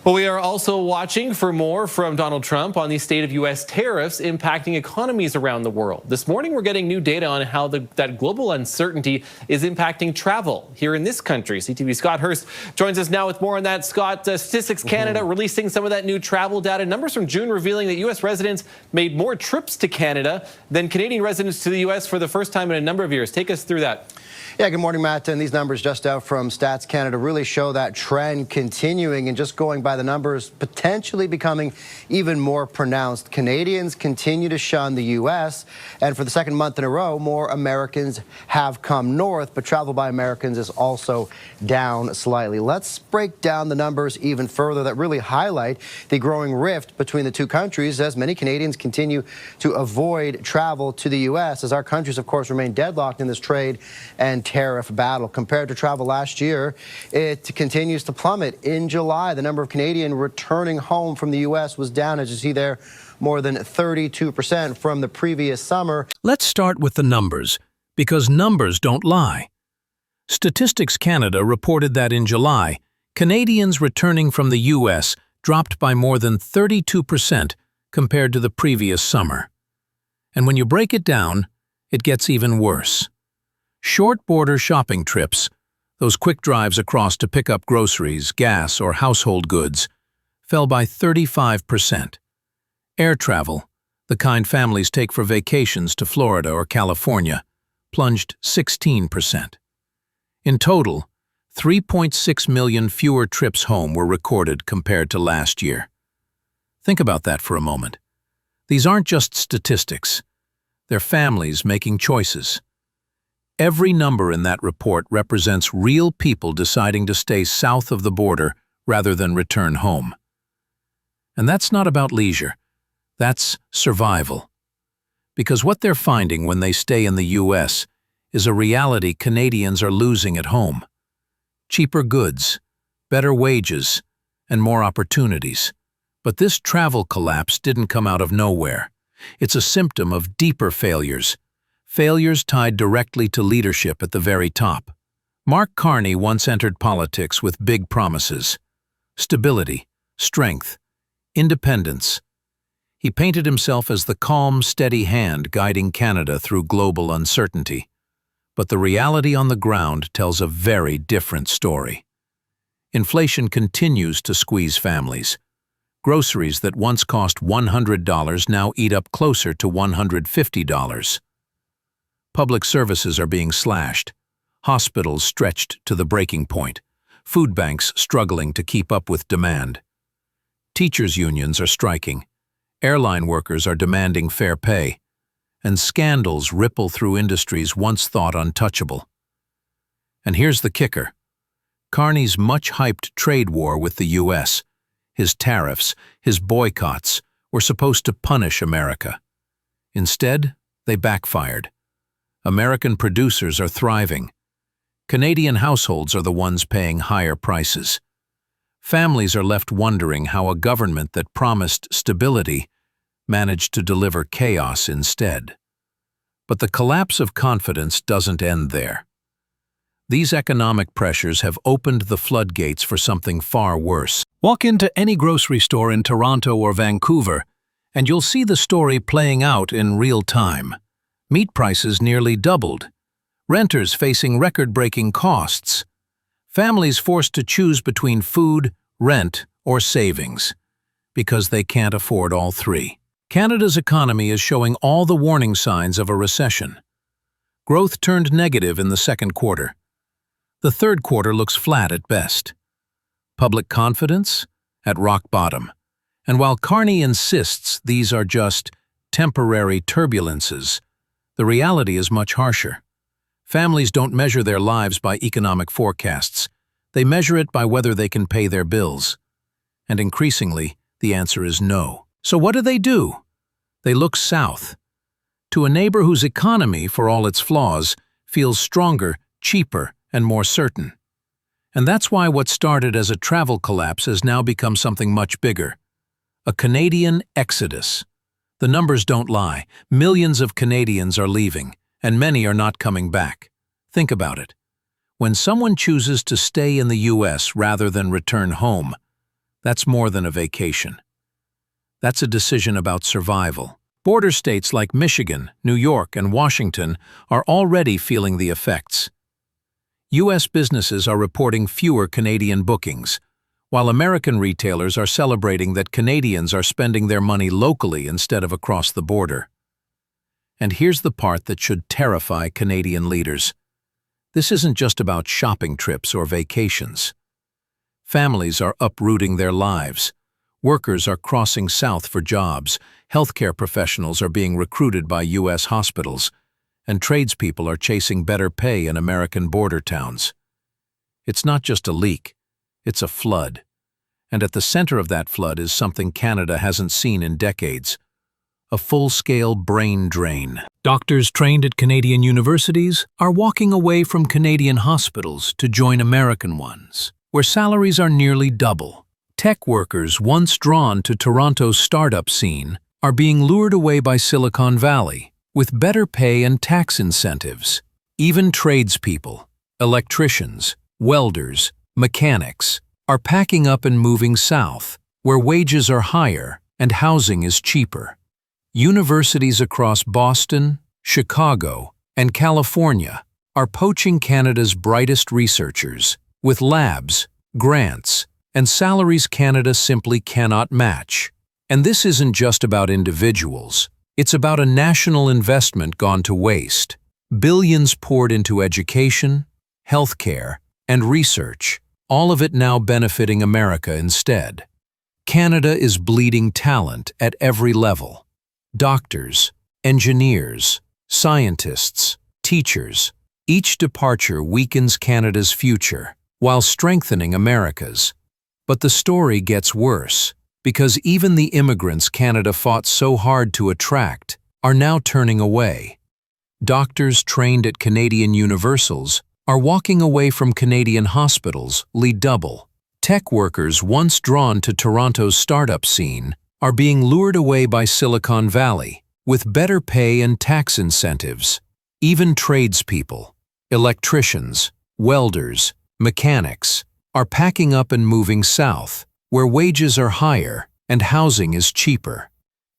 Well, we are also watching for more from Donald Trump on the state of U.S. tariffs impacting economies around the world. This morning, we're getting new data on how that global uncertainty is impacting travel here in this country. CTV's Scott Hurst joins us now with more on that. Scott, Statistics Canada releasing some of that new travel data. Numbers from June revealing that U.S. residents made more trips to Canada than Canadian residents to the U.S. for the first time in a number of years. Take us through that. Yeah, good morning, Matt. And these numbers just out from Stats Canada really show that trend continuing, and just going by the numbers, potentially becoming even more pronounced. Canadians continue to shun the U.S., and for the second month in a row, more Americans have come north, but travel by Americans is also down slightly. Let's break down the numbers even further that really highlight the growing rift between the two countries, as many Canadians continue to avoid travel to the U.S., as our countries, of course, remain deadlocked in this trade and tariff battle. Compared to travel last year, it continues to plummet. In July, the number of Canadians returning home from the U.S. was down, as you see there, more than 32% from the previous summer. Let's start with the numbers, because numbers don't lie. Statistics Canada reported that in July, Canadians returning from the U.S. dropped by more than 32% compared to the previous summer. And when you break it down, it gets even worse. Short border shopping trips, those quick drives across to pick up groceries, gas, or household goods, fell by 35%. Air travel, the kind families take for vacations to Florida or California, plunged 16%. In total, 3.6 million fewer trips home were recorded compared to last year. Think about that for a moment. These aren't just statistics. They're families making choices. Every number in that report represents real people deciding to stay south of the border rather than return home. And that's not about leisure. That's survival. Because what they're finding when they stay in the U.S. is a reality Canadians are losing at home. Cheaper goods, better wages, and more opportunities. But this travel collapse didn't come out of nowhere. It's a symptom of deeper failures. Failures tied directly to leadership at the very top. Mark Carney once entered politics with big promises: stability, strength, independence. He painted himself as the calm, steady hand guiding Canada through global uncertainty. But the reality on the ground tells a very different story. Inflation continues to squeeze families. Groceries that once cost $100 now eat up closer to $150. Public services are being slashed, hospitals stretched to the breaking point, food banks struggling to keep up with demand. Teachers' unions are striking, airline workers are demanding fair pay, and scandals ripple through industries once thought untouchable. And here's the kicker. Carney's much-hyped trade war with the U.S., his tariffs, his boycotts, were supposed to punish America. Instead, they backfired. American producers are thriving. Canadian households are the ones paying higher prices. Families are left wondering how a government that promised stability managed to deliver chaos instead. But the collapse of confidence doesn't end there. These economic pressures have opened the floodgates for something far worse. Walk into any grocery store in Toronto or Vancouver, and you'll see the story playing out in real time. Meat prices nearly doubled. Renters facing record-breaking costs. Families forced to choose between food, rent, or savings, because they can't afford all three. Canada's economy is showing all the warning signs of a recession. Growth turned negative in the second quarter. The third quarter looks flat at best. Public confidence at rock bottom. And while Carney insists these are just temporary turbulences, the reality is much harsher. Families don't measure their lives by economic forecasts. They measure it by whether they can pay their bills. And increasingly, the answer is no. So what do? They look south, to a neighbor whose economy, for all its flaws, feels stronger, cheaper, and more certain. And that's why what started as a travel collapse has now become something much bigger. A Canadian exodus. The numbers don't lie. Millions of Canadians are leaving, and many are not coming back. Think about it. When someone chooses to stay in the U.S. rather than return home, That's more than a vacation. That's a decision about survival. Border states like Michigan, New York, and Washington are already feeling the effects. U.S. businesses are reporting fewer Canadian bookings, while American retailers are celebrating that Canadians are spending their money locally instead of across the border. And here's the part that should terrify Canadian leaders. This isn't just about shopping trips or vacations. Families are uprooting their lives. Workers are crossing south for jobs. Healthcare professionals are being recruited by U.S. hospitals, and tradespeople are chasing better pay in American border towns. It's not just a leak, it's a flood. And at the center of that flood is something Canada hasn't seen in decades: a full-scale brain drain. Doctors trained at Canadian universities are walking away from Canadian hospitals to join American ones, where salaries are nearly double. Tech workers once drawn to Toronto's startup scene are being lured away by Silicon Valley, with better pay and tax incentives. Even tradespeople, electricians, welders, mechanics, are packing up and moving south, where wages are higher and housing is cheaper. Universities across Boston, Chicago, and California are poaching Canada's brightest researchers, with labs, grants, and salaries Canada simply cannot match. And this isn't just about individuals. It's about a national investment gone to waste. Billions poured into education, healthcare, and research, all of it now benefiting America instead. Canada is bleeding talent at every level. Doctors, engineers, scientists, teachers. Each departure weakens Canada's future, while strengthening America's. But the story gets worse, because even the immigrants Canada fought so hard to attract are now turning away. Doctors trained at Canadian universities are walking away from Canadian hospitals, lead double. Tech workers once drawn to Toronto's startup scene are being lured away by Silicon Valley, with better pay and tax incentives. Even tradespeople, electricians, welders, mechanics, are packing up and moving south, where wages are higher and housing is cheaper.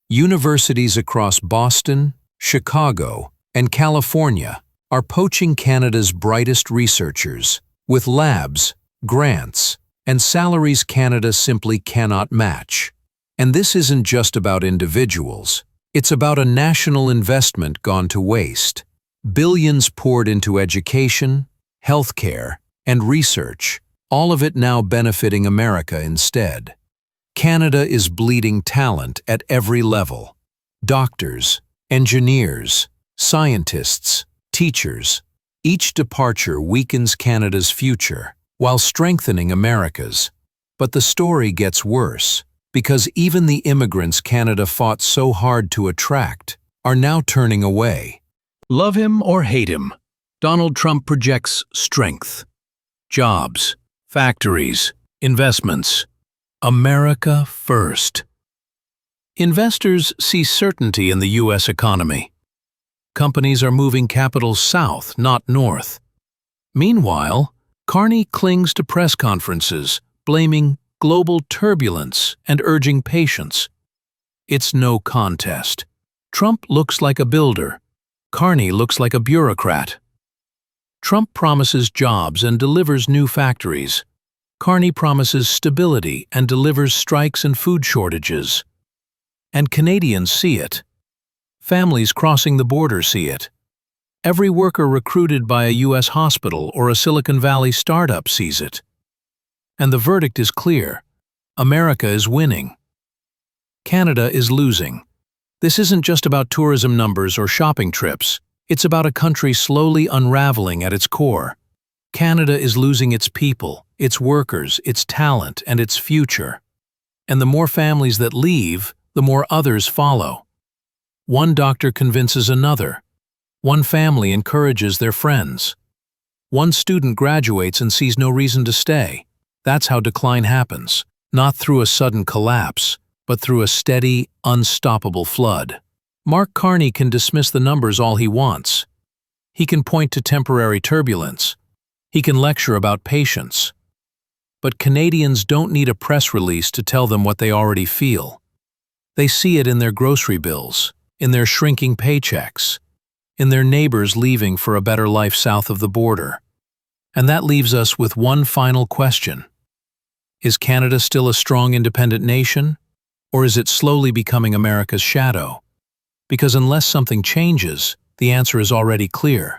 Universities across Boston, Chicago, and California are poaching Canada's brightest researchers, with labs, grants, and salaries Canada simply cannot match. And this isn't just about individuals. It's about a national investment gone to waste. Billions poured into education, healthcare, and research, all of it now benefiting America instead. Canada is bleeding talent at every level. Doctors, engineers, scientists, teachers. Each departure weakens Canada's future, while strengthening America's. But the story gets worse, because even the immigrants Canada fought so hard to attract are now turning away. Love him or hate him, Donald Trump projects strength. Jobs, factories, investments. America first. Investors see certainty in the U.S. economy. Companies are moving capital south, not north. Meanwhile, Carney clings to press conferences, blaming global turbulence and urging patience. It's no contest. Trump looks like a builder. Carney looks like a bureaucrat. Trump promises jobs and delivers new factories. Carney promises stability and delivers strikes and food shortages. And Canadians see it. Families crossing the border see it. Every worker recruited by a U.S. hospital or a Silicon Valley startup sees it. And the verdict is clear. America is winning. Canada is losing. This isn't just about tourism numbers or shopping trips. It's about a country slowly unraveling at its core. Canada is losing its people, its workers, its talent, and its future. And the more families that leave, the more others follow. One doctor convinces another. One family encourages their friends. One student graduates and sees no reason to stay. That's how decline happens, not through a sudden collapse, but through a steady, unstoppable flood. Mark Carney can dismiss the numbers all he wants. He can point to temporary turbulence. He can lecture about patience. But Canadians don't need a press release to tell them what they already feel. They see it in their grocery bills, in their shrinking paychecks, in their neighbors leaving for a better life south of the border. And that leaves us with one final question. Is Canada still a strong independent nation, or is it slowly becoming America's shadow? Because unless something changes, the answer is already clear.